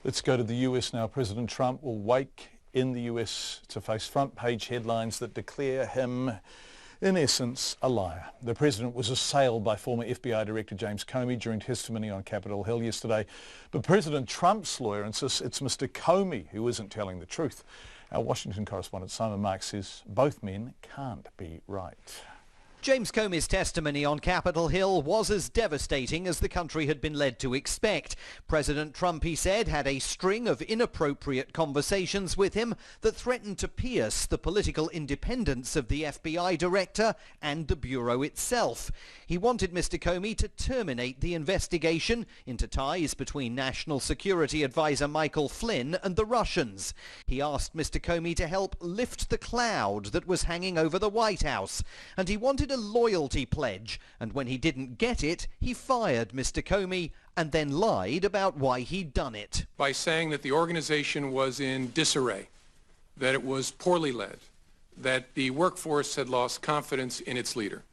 Let's go to the US now. President Trump will wake in the US to face front-page headlines that declare him, in essence, a liar. The president was assailed by former FBI Director James Comey during testimony on Capitol Hill yesterday. But President Trump's lawyer insists it's Mr. Comey who isn't telling the truth. Our Washington correspondent Simon Marks says both men can't be right. James Comey's testimony on Capitol Hill was as devastating as the country had been led to expect. President Trump, he said, had a string of inappropriate conversations with him that threatened to pierce the political independence of the FBI director and the Bureau itself. He wanted Mr. Comey to terminate the investigation into ties between National Security Advisor Michael Flynn and the Russians. He asked Mr. Comey to help lift the cloud that was hanging over the White House, and he wanted a loyalty pledge, and when he didn't get it, he fired Mr. Comey and then lied about why he'd done it. By saying that the organization was in disarray, that it was poorly led, that the workforce had lost confidence in its leader.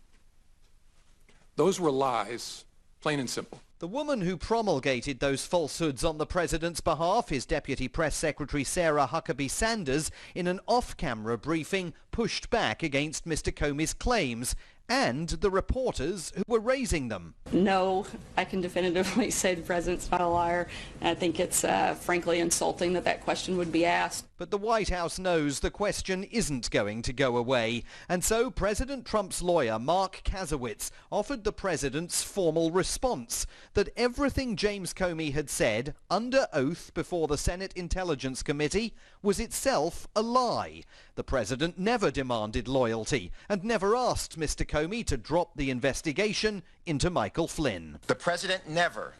Those were lies, plain and simple. The woman who promulgated those falsehoods on the president's behalf, his Deputy Press Secretary Sarah Huckabee Sanders, in an off-camera briefing pushed back against Mr. Comey's claims and the reporters who were raising them. No, I can definitively say the president's not a liar. I think it's frankly insulting that that question would be asked. But the White House knows the question isn't going to go away. And so President Trump's lawyer, Mark Kasowitz, offered the president's formal response that everything James Comey had said under oath before the Senate Intelligence Committee was itself a lie. The president never demanded loyalty and never asked Mr. Comey to drop the investigation into Michael Flynn. The president never,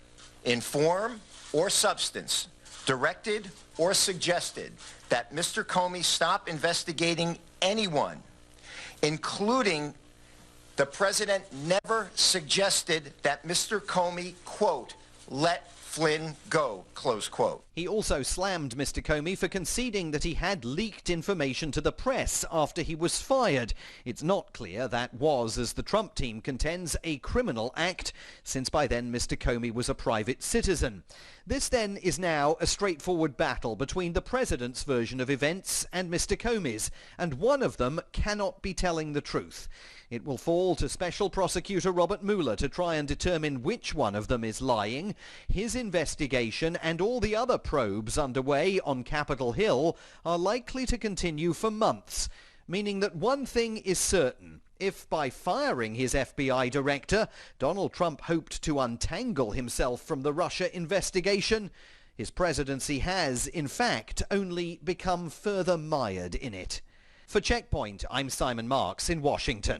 in form or substance, directed or suggested that Mr. Comey stop investigating anyone, including the president never suggested that Mr. Comey, quote, let Flynn go, close quote. He also slammed Mr. Comey for conceding that he had leaked information to the press after he was fired. It's not clear that was, as the Trump team contends, a criminal act, since by then Mr. Comey was a private citizen. This then is now a straightforward battle between the president's version of events and Mr. Comey's, and one of them cannot be telling the truth. It will fall to Special Prosecutor Robert Mueller to try and determine which one of them is lying. His investigation and all the other probes underway on Capitol Hill are likely to continue for months, meaning that one thing is certain. If by firing his FBI director, Donald Trump hoped to untangle himself from the Russia investigation, his presidency has, in fact, only become further mired in it. For Checkpoint, I'm Simon Marks in Washington.